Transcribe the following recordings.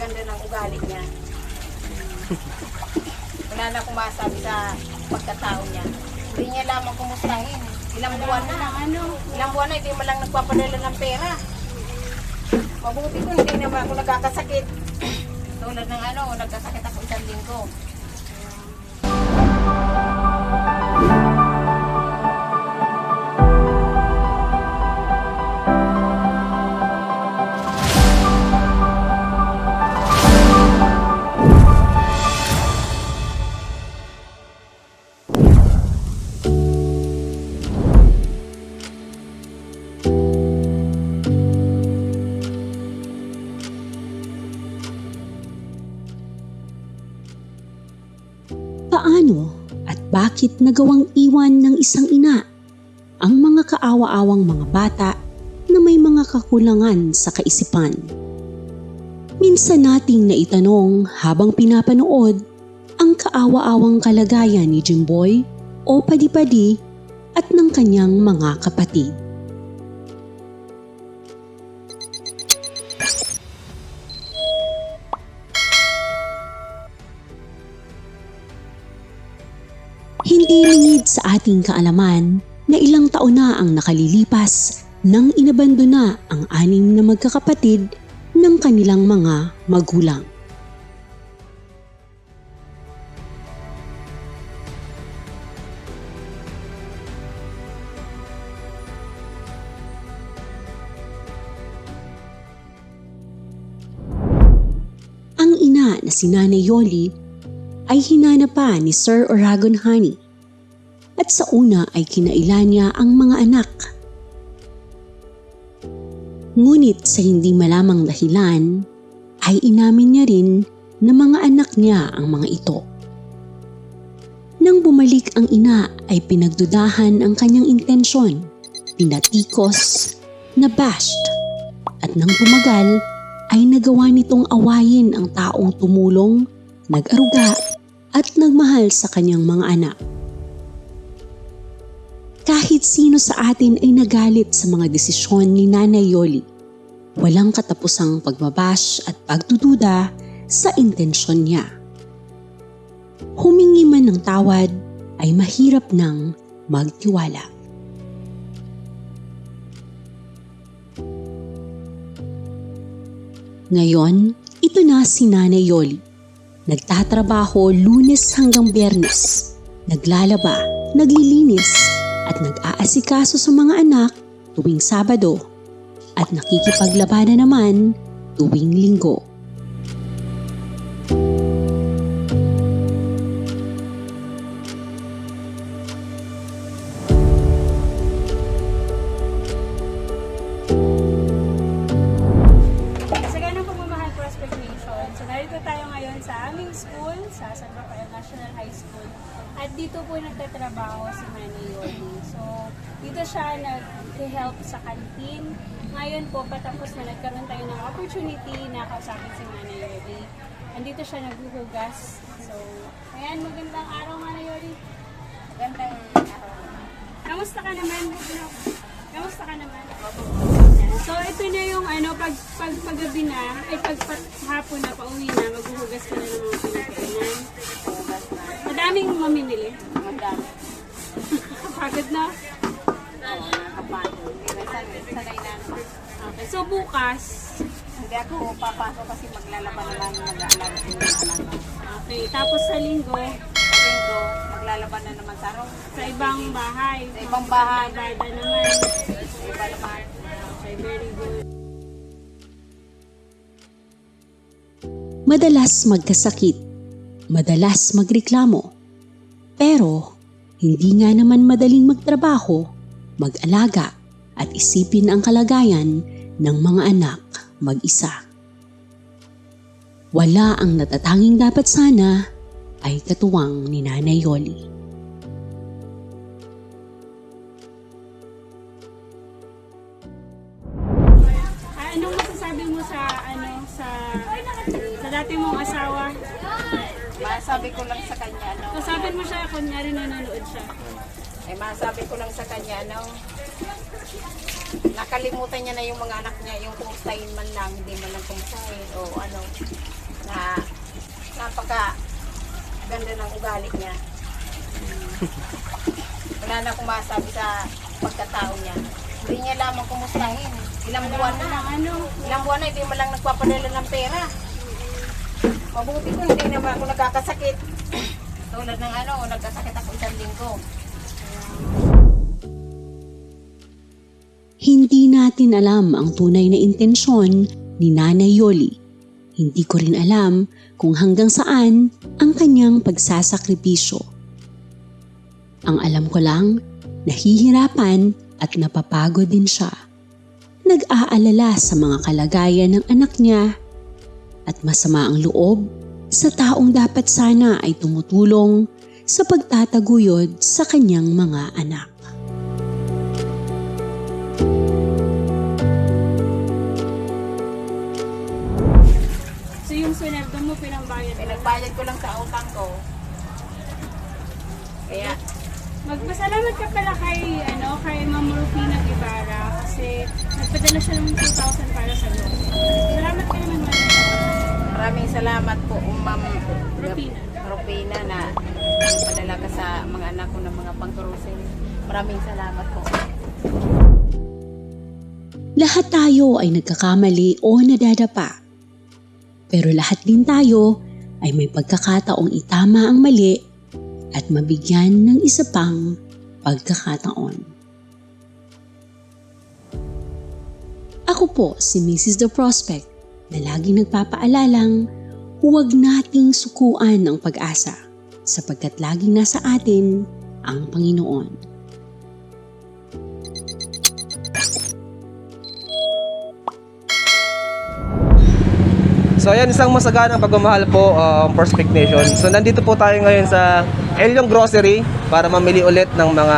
ganda ng ugali niya. Wala na akong masabi sa pagkatao niya. Hindi niya lamang kumustahin. Ilang buwan na, hindi mo lang nagpapadala ng pera. Mabuti ko, hindi naman ako nagkakasakit. Tulad ng nagkasakit ako isang linggo. Paano at bakit nagawang iwan ng isang ina ang mga kaawa-awang mga bata na may mga kakulangan sa kaisipan? Minsan nating naitanong habang pinapanood ang kaawa-awang kalagayan ni Jimboy o Padi-Padi at ng kanyang mga kapatid. Hindi lingid sa ating kaalaman na ilang taon na ang nakalilipas nang inabandona ang 6 na magkakapatid ng kanilang mga magulang. Ang ina na si Nanay Yoli ay hinanap pa ni Sir Oragon Honey at sa una ay kinailan niya ang mga anak. Ngunit sa hindi malamang dahilan ay inamin niya rin na mga anak niya ang mga ito. Nang bumalik ang ina ay pinagdudahan ang kanyang intensyon, pinatikos, nabashed at nang tumagal ay nagawa nitong awayin ang taong tumulong, nag-aruga at nagmahal sa kanyang mga anak. Kahit sino sa atin ay nagalit sa mga desisyon ni Nanay Yoli, walang katapusang pagbabash at pagdududa sa intensyon niya. Humingi man ng tawad ay mahirap nang magtiwala. Ngayon, ito na si Nanay Yoli. Nagtatrabaho Lunes hanggang Biyernes, naglalaba, naglilinis, at nag-aasikaso sa mga anak tuwing Sabado at nakikipaglabanan naman tuwing Linggo. Sa ganang pagmamahal Prospect Nation, so narito tayo ngayon sa aming school, sa San Rafael National High School. At dito po nagtatrabaho si Nanay Yoli. So, dito siya nag-help sa kantin. Ngayon po, patapos na nagkaroon tayo ng opportunity na kausapin si Nanay Yoli. Andito siya naghuhugas. So, ayan, magandang araw Nanay Yoli. Magandang araw. Kamusta ka naman? Kamusta ka naman? So, ito na yung paggabi na, ay hapon na, pauwi na, maghuhugas ka na ng mga pinagkainan. Madaming mamimili. Madami. Pagod na. Oo, nakapagod. Sanay na naman. Okay, so bukas, Hindi ako papasok kasi maglalaban naman mag-aalaga ko ng anak ko. okay, tapos sa linggo, Sa linggo, maglalaban na naman sa araw. sa ibang bahay. Sa ibang bahay. Bada naman. Sa iba naman. Okay, very good. Madalas magkasakit, madalas magreklamo, pero hindi nga naman madaling magtrabaho, mag-alaga at isipin ang kalagayan ng mga anak mag-isa. Wala ang natatanging dapat sana ay katuwang ni Nanay Yoli. Anong masasabi mo sa dati mong asawa? Masabi ko lang sa kanya, Kasabi mo siya, kunyari nanonood siya. masabi ko lang sa kanya, nakalimutan niya na yung mga anak niya, yung kumustahin man lang, hindi man lang kumustahin o ano, na napaka ganda ng ugali niya. Wala na akong masabi sa pagkatao niya. Hindi niya lamang kumustahin. Ilang buwan na, hindi man lang nagpapadala ng pera. Mabuti ko, hindi naman ako nagkakasakit. Tulad ng nagkasakit ako isang linggo. Hindi natin alam ang tunay na intensyon ni Nanay Yoli. Hindi ko rin alam kung hanggang saan ang kanyang pagsasakripisyo. Ang alam ko lang, nahihirapan at napapagod din siya. Nag-aalala sa mga kalagayan ng anak niya at masama ang loob sa taong dapat sana ay tumutulong sa pagtataguyod sa kanyang mga anak. So yung sweldo mo pinambayad? Pinagbayad ko lang sa utang ko. Kaya, Magpasalamat ka pala kay Ma'am Rufina Guevara kasi nagpadala siya ng 2,000 para sa iyo. Salamat ka naman, Ma'am. maraming salamat po, Ma'am Rufina na padala ka sa mga anak ko ng mga pangturusin. Maraming salamat po. Lahat tayo ay nagkakamali o nadadapa. Pero lahat din tayo ay may pagkakataong itama ang mali at mabigyan ng isa pang pagkakataon. Ako po si Mrs. The Prospect na laging nagpapaalalang huwag nating sukuan ang pag-asa sapagkat laging nasa atin ang Panginoon. So ayan, isang masaganang pagmamahal po, Prospect Nation. So nandito po tayo ngayon sa Elyong Grocery para mamili ulit ng mga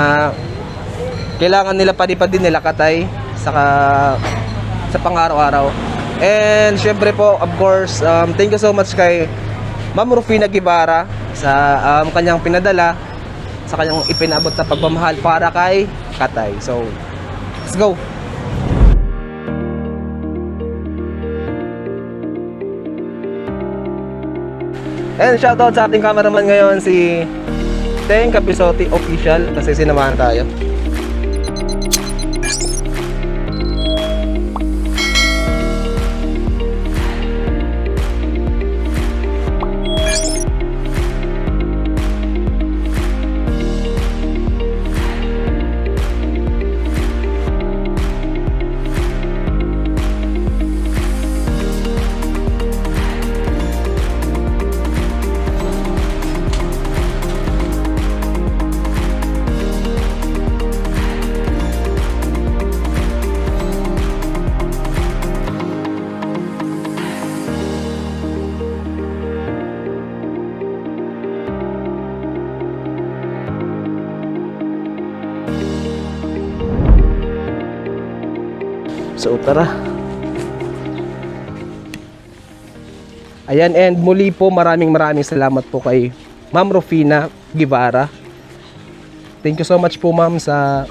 kailangan nila padipad din nila katay sa pang-araw-araw. And syempre po, of course, thank you so much kay Ma'am Rufina Guevara sa kanyang pinadala, sa kanyang ipinabot na pagmamahal para kay Katay. So, let's go! And shoutout sa ating cameraman ngayon, si Teng Capisotti Official, kasi sinamahan tayo. So tara. Ayan, and muli po maraming salamat po kay Ma'am Rufina Guevara. Thank you so much po, Ma'am, sa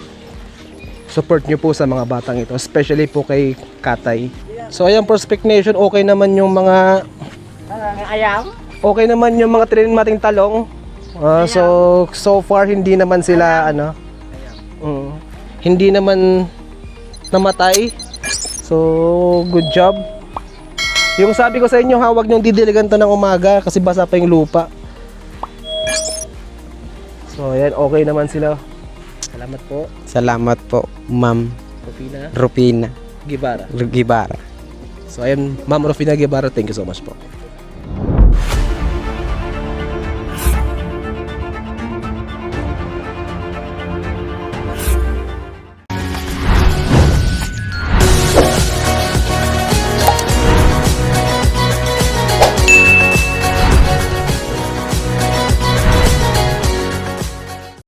support nyo po sa mga batang ito, especially po kay Katay. So ayan, Prospect Nation, okay naman yung mga okay naman yung mga trin nating talong. So far hindi naman sila hindi naman namatay. So, good job. Yung sabi ko sa inyo, huwag niyong didiligan to ng umaga kasi basa pa yung lupa. So, ayan, okay naman sila. Salamat po. Salamat po, Ma'am Rufina Rufina Guevara. Guevara. So, ayan, Ma'am Rufina Guevara, thank you so much po.